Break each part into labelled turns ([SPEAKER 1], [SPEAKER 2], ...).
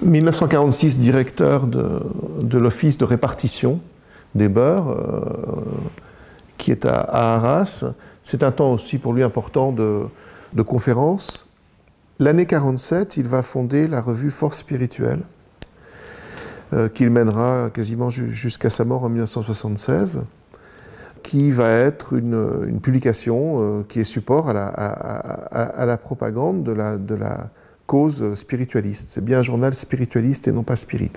[SPEAKER 1] 1946, directeur de l'office de répartition des beurs, qui est à Arras. C'est un temps aussi pour lui important de conférences. L'année 47, il va fonder la revue Force spirituelle, qu'il mènera quasiment jusqu'à sa mort en 1976, qui va être une publication qui est support à la propagande de la cause spiritualiste. C'est bien un journal spiritualiste et non pas spirit.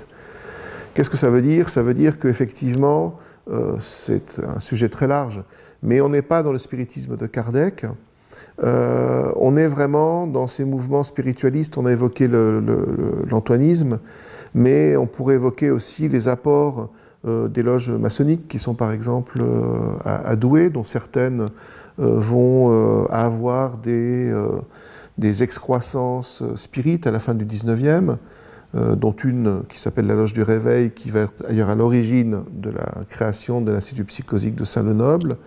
[SPEAKER 1] Qu'est-ce que ça veut dire? Ça veut dire qu'effectivement, c'est un sujet très large, mais on n'est pas dans le spiritisme de Kardec. On est vraiment dans ces mouvements spiritualistes. On a évoqué l'antoinisme, mais on pourrait évoquer aussi les apports des loges maçonniques qui sont par exemple à Douai, dont certaines vont avoir des excroissances spirites à la fin du 19e, dont une qui s'appelle la Loge du Réveil, qui va être d'ailleurs à l'origine de la création de l'Institut psychosique de Saint-Lenoble.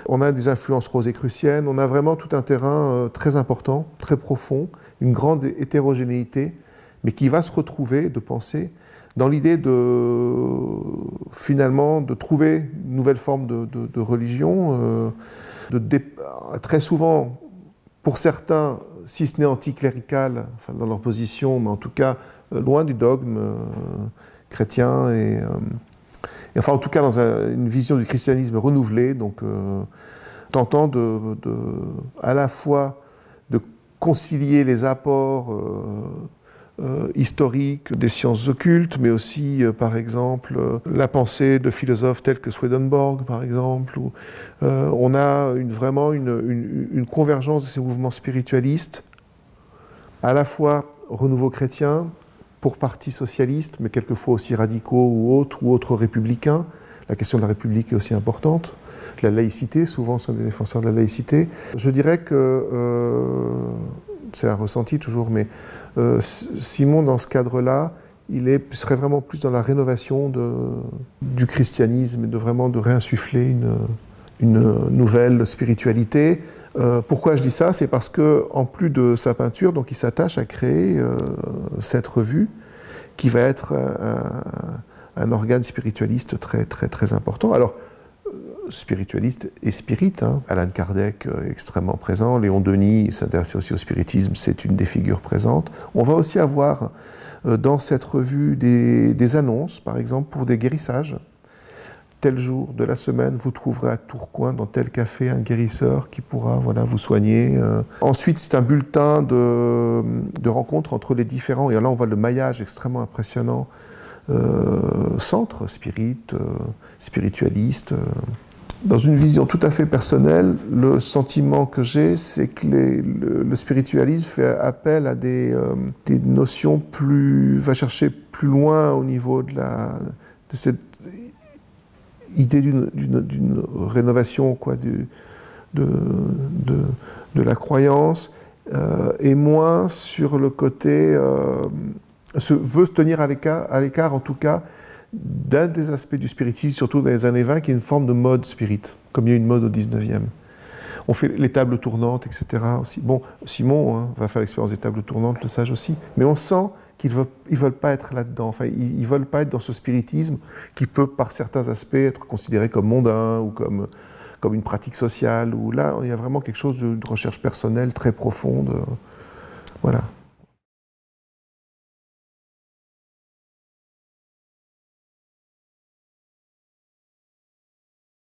[SPEAKER 1] On a des influences rosicruciennes, on a vraiment tout un terrain très important, très profond, une grande hétérogénéité, mais qui va se retrouver, de penser, dans l'idée finalement, de trouver une nouvelle forme de religion, très souvent, pour certains, si ce n'est anticlérical, enfin, dans leur position, mais en tout cas, loin du dogme chrétien, et enfin, en tout cas, dans une vision du christianisme renouvelée, donc tentant à la fois de concilier les apports historiques des sciences occultes, mais aussi, par exemple, la pensée de philosophes tels que Swedenborg, par exemple, où on a vraiment une convergence de ces mouvements spiritualistes, à la fois renouveau chrétien, pour partis socialistes, mais quelquefois aussi radicaux ou autres républicains. La question de la République est aussi importante. La laïcité, souvent, sont des défenseurs de la laïcité. Je dirais que, c'est un ressenti toujours, mais Simon, dans ce cadre-là, serait vraiment plus dans la rénovation du christianisme et de réinsuffler une nouvelle spiritualité. Pourquoi je dis ça? C'est parce que, en plus de sa peinture, donc il s'attache à créer cette revue qui va être un organe spiritualiste très, très, très important. Alors, spiritualiste et spirit, hein. Allan Kardec extrêmement présent, Léon Denis s'intéressait aussi au spiritisme, c'est une des figures présentes. On va aussi avoir dans cette revue des annonces, par exemple, pour des guérissages. Tel jour de la semaine, vous trouverez à Tourcoing, dans tel café, un guérisseur qui pourra vous soigner. Ensuite, c'est un bulletin de rencontres entre les différents, et là on voit le maillage extrêmement impressionnant, centres spiritualistes. Dans une vision tout à fait personnelle, le sentiment que j'ai, c'est que le spiritualisme fait appel à des notions va chercher plus loin au niveau de cette idée d'une rénovation de la croyance, et moins sur le côté veut se tenir à l'écart en tout cas d'un des aspects du spiritisme, surtout dans les années 20, qui est une forme de mode spirit, comme il y a une mode au 19e. On fait les tables tournantes, etc. aussi. Bon, Simon va faire l'expérience des tables tournantes, le sage aussi, mais on sent qu'ils ne veulent pas être là-dedans. Enfin, ils ne veulent pas être dans ce spiritisme qui peut, par certains aspects, être considéré comme mondain ou comme une pratique sociale. Où là, il y a vraiment quelque chose de recherche personnelle très profonde.